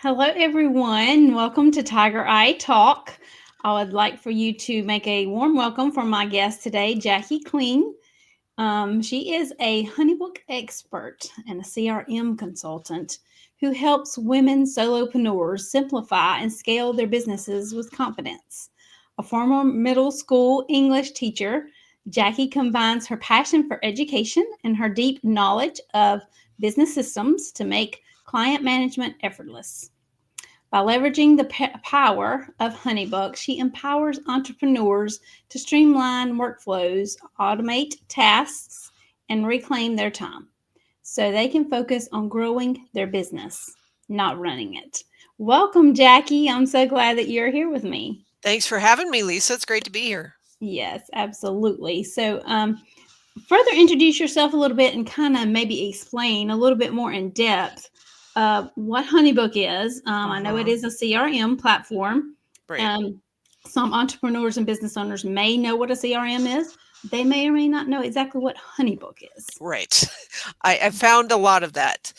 Hello, everyone. Welcome to Tiger Eye Talk. I would like for you to make a warm welcome for my guest today, Jackie Klein. She is a HoneyBook expert and a CRM consultant who helps women solopreneurs simplify and scale their businesses with confidence. A former middle school English teacher, Jackie combines her passion for education and her deep knowledge of business systems to make client management effortless. By leveraging the power of HoneyBook, she empowers entrepreneurs to streamline workflows, automate tasks, and reclaim their time so they can focus on growing their business, not running it. Welcome, Jackie. I'm so glad that you're here with me. Thanks for having me, Lisa. It's great to be here. Yes, absolutely. Further introduce yourself a little bit and kind of maybe explain a little bit more in depth what HoneyBook is. I know it Hmm. is a CRM platform. Right. Um, some entrepreneurs and business owners may know what a CRM is. They may or may not know exactly what HoneyBook is. Right. I found a lot of that.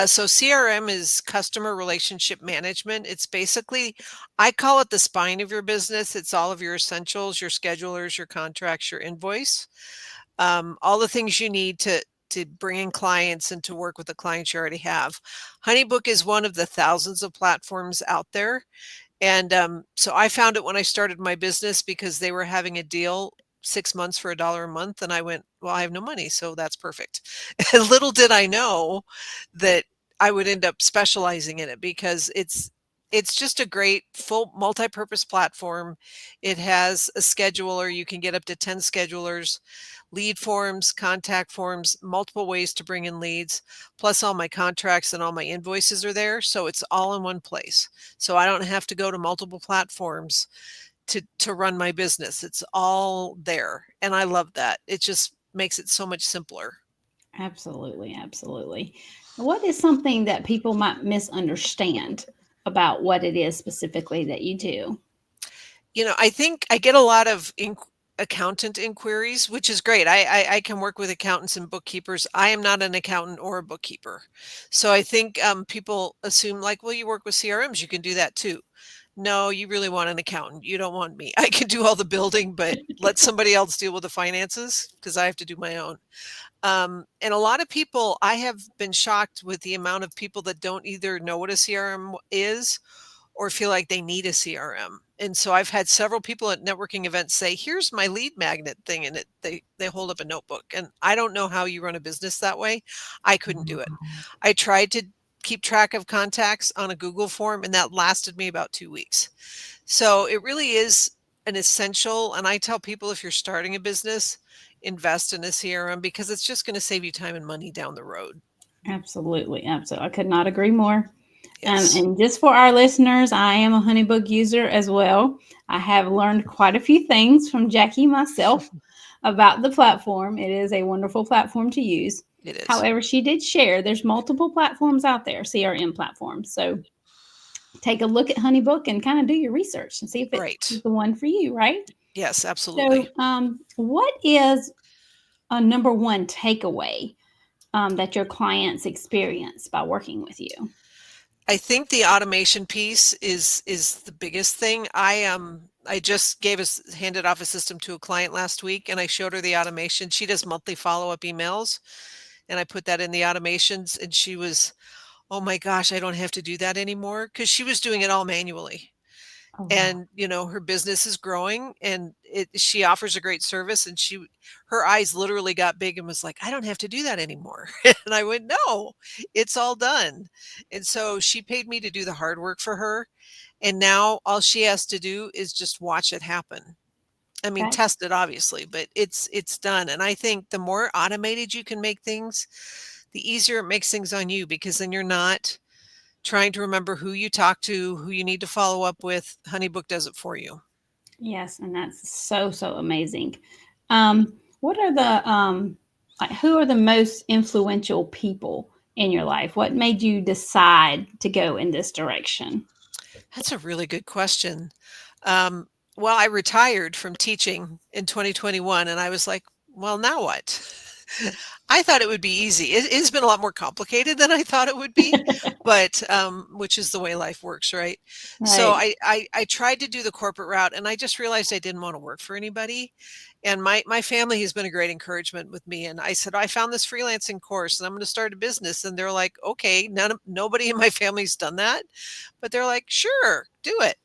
So CRM is customer relationship management. It's basically, I call it the spine of your business. It's all of your essentials, your schedulers, your contracts, your invoice, all the things you need to bring in clients and to work with the clients you already have. HoneyBook is one of the thousands of platforms out there. And so I found it when I started my business because they were having a deal 6 months for $1 a month. And I went, well, I have no money. So that's perfect. And little did I know that I would end up specializing in it because it's just a great full multi-purpose platform. It has a scheduler. You can get up to 10 schedulers, lead forms, contact forms, multiple ways to bring in leads, plus all my contracts and all my invoices are there. So it's all in one place. So I don't have to go to multiple platforms to run my business. It's all there. And I love that. It just makes it so much simpler. Absolutely, absolutely. What is something that people might misunderstand about what it is specifically that you do? I think I get a lot of accountant inquiries, which is great. I can work with accountants and bookkeepers. I am not an accountant or a bookkeeper. So I think people assume like, well, you work with CRMs, you can do that too. No, you really want an accountant. You don't want me. I can do all the building, but let somebody else deal with the finances because I have to do my own. And a lot of people, I have been shocked with the amount of people that don't either know what a CRM is or feel like they need a CRM. And so I've had several people at networking events say, "Here's my lead magnet thing," and they hold up a notebook. And I don't know how you run a business that way. I couldn't do it. I tried to keep track of contacts on a Google form, and that lasted me about 2 weeks. So it really is an essential. And I tell people if you're starting a business, invest in a CRM because it's just going to save you time and money down the road. Absolutely, absolutely. I could not agree more. Yes, And just for our listeners, I am a HoneyBook user as well. I have learned quite a few things from Jackie myself about the platform. It is a wonderful platform to use. it is. However, she did share there's multiple platforms out there, CRM platforms. So take a look at HoneyBook and kind of do your research and see if it's Right. the one for you, right? Yes, absolutely. What is a number one takeaway that your clients experience by working with you? I think the automation piece is the biggest thing. I just handed off a system to a client last week and I showed her the automation. She does monthly follow-up emails and I put that in the automations and she was, "Oh my gosh, I don't have to do that anymore," because she was doing it all manually. Oh, wow. And her business is growing and she offers a great service and her eyes literally got big and was like, "I don't have to do that anymore." And I went, "No, it's all done." And so she paid me to do the hard work for her, and now all she has to do is just watch it happen. I mean, That test it obviously, but it's done. And I think the more automated you can make things, the easier it makes things on you because then you're not trying to remember who you talk to, who you need to follow up with. Honeybook does it for you. Yes, and that's so amazing. What are like who are the most influential people in your life? What made you decide to go in this direction? That's a really good question. Um, well, I retired from teaching in 2021 and I was like, well, now what? I thought it would be easy. It's been a lot more complicated than I thought it would be, but which is the way life works, right? So Right. I tried to do the corporate route, and I just realized I didn't want to work for anybody. And my family has been a great encouragement with me. And I said I found this freelancing course, and I'm going to start a business. And they're like, okay, nobody in my family's done that, but they're like, sure, do it.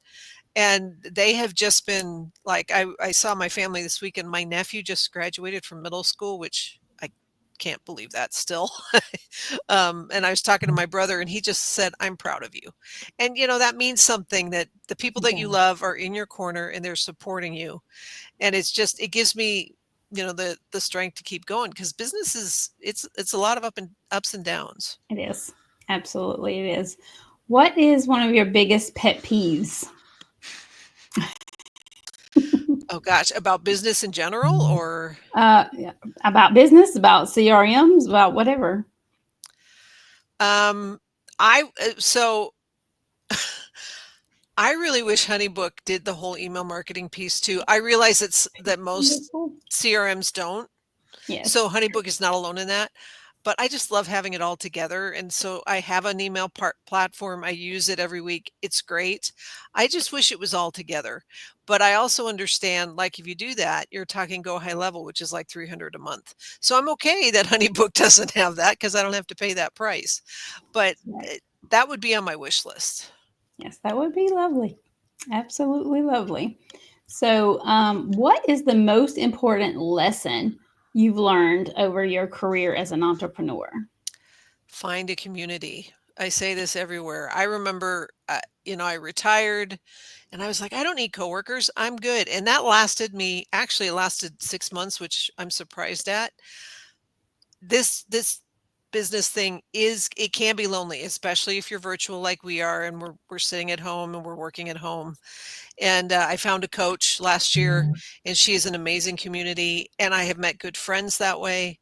And they have just been like, I saw my family this weekend. My nephew just graduated from middle school, which I can't believe that still. And I was talking to my brother, and he just said, I'm proud of you. And, that means something, that the people It that you does. love are in your corner and they're supporting you. And it gives me, the strength to keep going, because business it's a lot of ups and downs. It is. Absolutely, it is. What is one of your biggest pet peeves? Oh gosh, about business in general, or Yeah, about business, about CRMs, about whatever. um I so I really wish HoneyBook did the whole email marketing piece too. I realize that most Wonderful. CRMs don't. So Yes. HoneyBook is not alone in that. But I just love having it all together. And so I have an email platform. I use it every week. It's great. I just wish it was all together. But I also understand, like, if you do that, you're talking go high level, which is like 300 a month. So I'm okay that HoneyBook doesn't have that, because I don't have to pay that price. But Right. that would be on my wish list. Yes, that would be lovely. Absolutely lovely. So, what is the most important lesson you've learned over your career as an entrepreneur? Find a community. I say this everywhere. I remember, I retired, and I was like, I don't need coworkers. I'm good. And that actually it lasted 6 months, which I'm surprised at. This business thing it can be lonely, especially if you're virtual like we are, and we're sitting at home and we're working at home. And I found a coach last year, and she is an amazing community. And I have met good friends that way.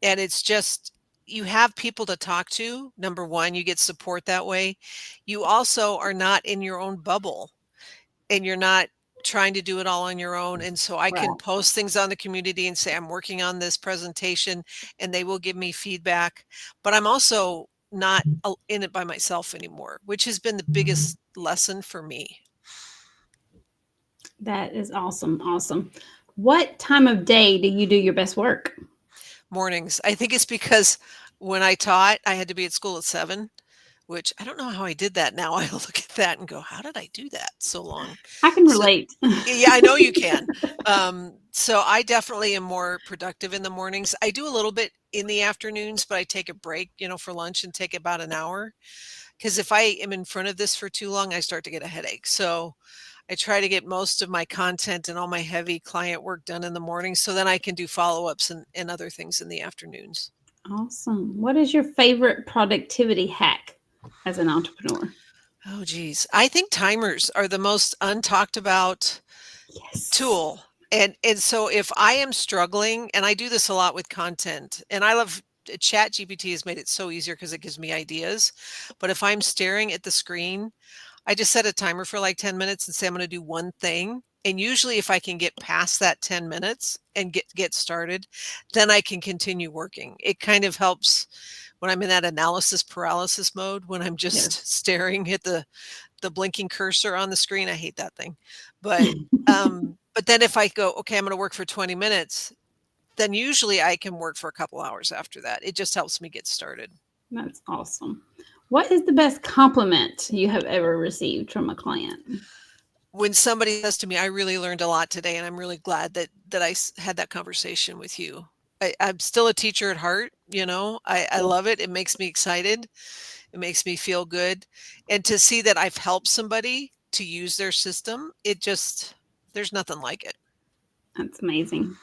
And it's just, you have people to talk to. Number one, you get support that way. You also are not in your own bubble, and you're not trying to do it all on your own. And so I can Right. post things on the community and say, I'm working on this presentation, and they will give me feedback. But I'm also not in it by myself anymore, which has been the biggest lesson for me. That is awesome. Awesome. What time of day do you do your best work? Mornings. I think it's because when I taught, I had to be at school at 7, which I don't know how I did that now. I look at that and go, "How did I do that so long?" I can So relate. yeah, I know you can. So I definitely am more productive in the mornings. I do a little bit in the afternoons, but I take a break, for lunch, and take about an hour. Because if I am in front of this for too long, I start to get a headache. So I try to get most of my content and all my heavy client work done in the morning, so then I can do follow-ups and other things in the afternoons. Awesome. What is your favorite productivity hack as an entrepreneur? Oh, geez. I think timers are the most untalked about Yes. tool. And so if I am struggling, and I do this a lot with content, and I love Chat GPT has made it so easier because it gives me ideas. But if I'm staring at the screen, I just set a timer for like 10 minutes and say I'm going to do one thing. And usually if I can get past that 10 minutes and get started, then I can continue working. It kind of helps when I'm in that analysis paralysis mode, when I'm just Yes. staring at the blinking cursor on the screen. I hate that thing. But then if I go, okay, I'm going to work for 20 minutes, then usually I can work for a couple hours after that. It just helps me get started. That's awesome. What is the best compliment you have ever received from a client? When somebody says to me, I really learned a lot today, and I'm really glad that had that conversation with you. I'm still a teacher at heart. I Yes, love it. It makes me excited. It makes me feel good. And to see that I've helped somebody to use their system, there's nothing like it. that's amazing.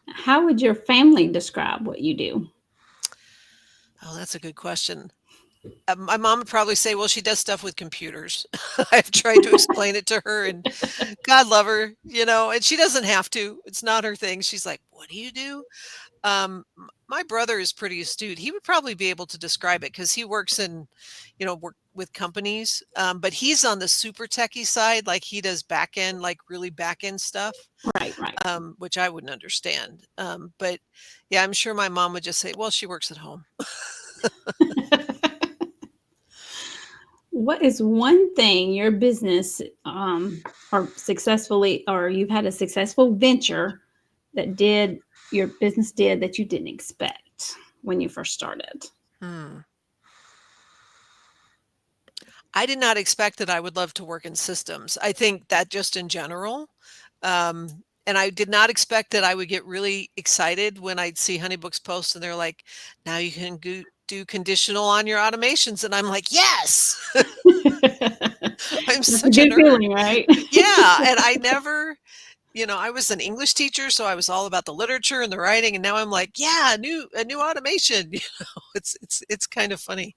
How would your family describe what you do? Oh, that's a good question. My mom would probably say, well, she does stuff with computers. I've tried to explain it to her, and God love her, and she doesn't have to. It's not her thing. She's like, what do you do? My brother is pretty astute. He would probably be able to describe it because he works in, work with companies. But he's on the super techie side, like he does back end, like really back end stuff, Right, right. which I wouldn't understand. But yeah, I'm sure my mom would just say, well, she works at home. What is one thing your business or successfully or you've had a successful venture that did your business did that you didn't expect when you first started? Hmm. I did not expect that I would love to work in systems. I think that just in general. And I did not expect that I would get really excited when I'd see Honeybook's post and they're like, now you can do conditional on your automations. And I'm like, yes, I'm That's a such a good nerd. feeling, right? Yeah. And I never, I was an English teacher, so I was all about the literature and the writing. And now I'm like, yeah, a new automation. It's kind of funny.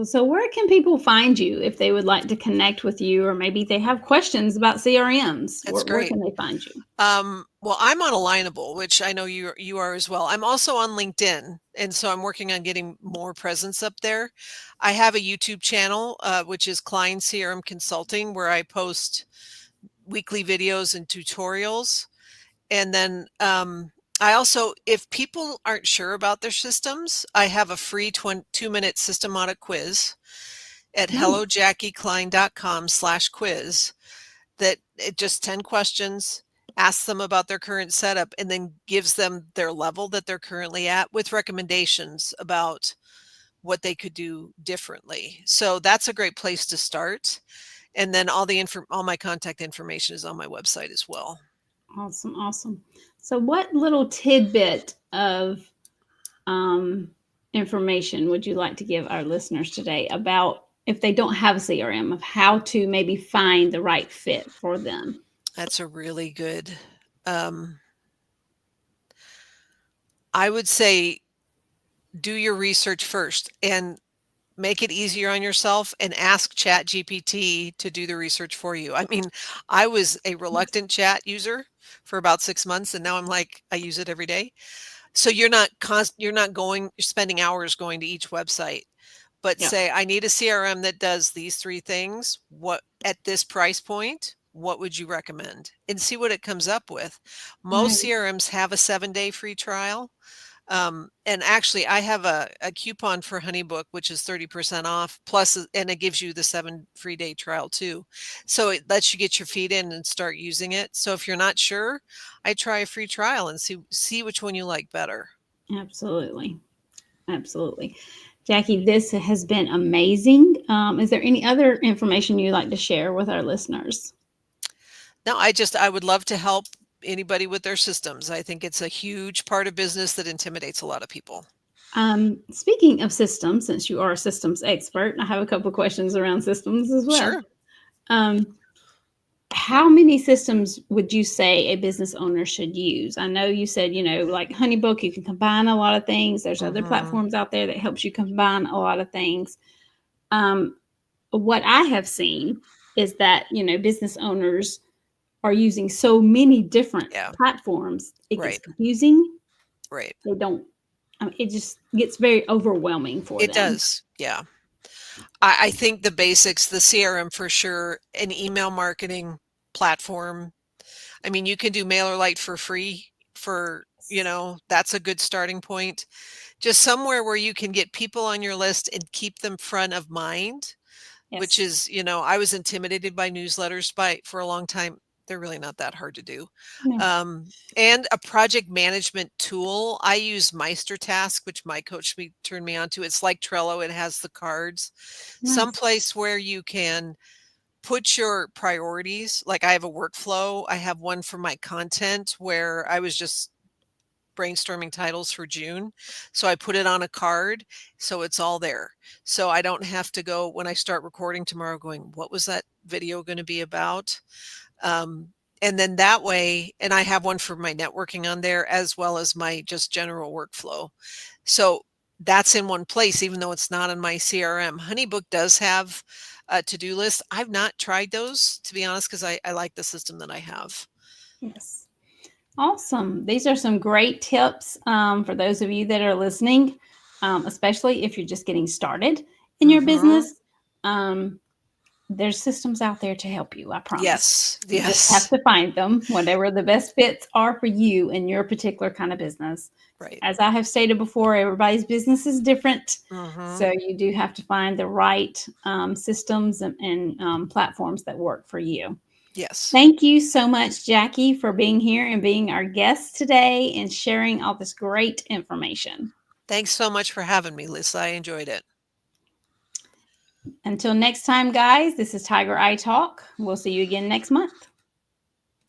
So, where can people find you if they would like to connect with you, or maybe they have questions about CRMs? That's Where great. can they find you? Well, I'm on Alignable, which I know you are as well. I'm also on LinkedIn, and so I'm working on getting more presence up there. I have a YouTube channel, which is Klein CRM Consulting, where I post weekly videos and tutorials. And then I also, if people aren't sure about their systems, I have a free 2-minute system audit quiz at Nice. hellojackieKlein.com/quiz that it just 10 questions, asks them about their current setup, and then gives them their level that they're currently at with recommendations about what they could do differently. So that's a great place to start. And then all my contact information is on my website as well. Awesome, awesome. So, what little tidbit of um, information would you like to give our listeners today about if they don't have a CRM, of how to maybe find the right fit for them? That's a really good. Um, I would say do your research first and make it easier on yourself and ask Chat GPT to do the research for you. I mean, I was a reluctant chat user for about 6 months and now I'm like, I use it every day. So you're spending hours going to each website, but Yeah. say, I need a CRM that does these three things. What at this price point? What would you recommend? And see what it comes up with. Most Right. CRMs have a 7-day free trial. And actually, I have a coupon for HoneyBook, which is 30% off plus, and it gives you the 7 free day trial too. So it lets you get your feet in and start using it. So if you're not sure, I try a free trial and see which one you like better. Absolutely. Absolutely. Jackie, this has been amazing. Is there any other information you'd like to share with our listeners? No, I would love to help anybody with their systems. I think it's a huge part of business that intimidates a lot of people. Speaking of systems, since you are a systems expert, I have a couple of questions around systems as well. Sure. Um, how many systems would you say a business owner should use? I know you said, like Honeybook, you can combine a lot of things. There's other Hmm. platforms out there that helps you combine a lot of things. Um, what I have seen is that, business owners are using so many different Yeah. platforms, it gets Right. confusing. Right. They don't, it just gets very overwhelming for It them. does. Yeah. I think the basics, the CRM for sure, an email marketing platform. I mean, you can do MailerLite for free that's a good starting point. Just somewhere where you can get people on your list and keep them front of mind, which Yes. is, I was intimidated by newsletters for a long time. They're really not that hard to do. No. And a project management tool. I use MeisterTask, which my coach turned me on to. It's like Trello. It has the cards. Nice. Someplace where you can put your priorities. Like I have a workflow. I have one for my content where I was just brainstorming titles for June. So I put it on a card. So it's all there. So I don't have to go when I start recording tomorrow going, what was that video going to be about? Um, and then that way, and I have one for my networking on there as well as my just general workflow. So that's in one place, even though it's not in my CRM. HoneyBook does have a to-do list. I've not tried those, to be honest, because I like the system that I have. Yes. Awesome. These are some great tips for those of you that are listening, especially if you're just getting started in your Mhm. business. Um, there's systems out there to help you, I promise. Yes, You just have yes. to find them, whatever the best fits are for you in your particular kind of business. Right. As I have stated before, everybody's business is different. Mhm. So you do have to find the right systems and platforms that work for you. Yes. Thank you so much, Jackie, for being here and being our guest today and sharing all this great information. Thanks so much for having me, Lisa. I enjoyed it. Until next time, guys, this is Tiger Eye Talk. We'll see you again next month.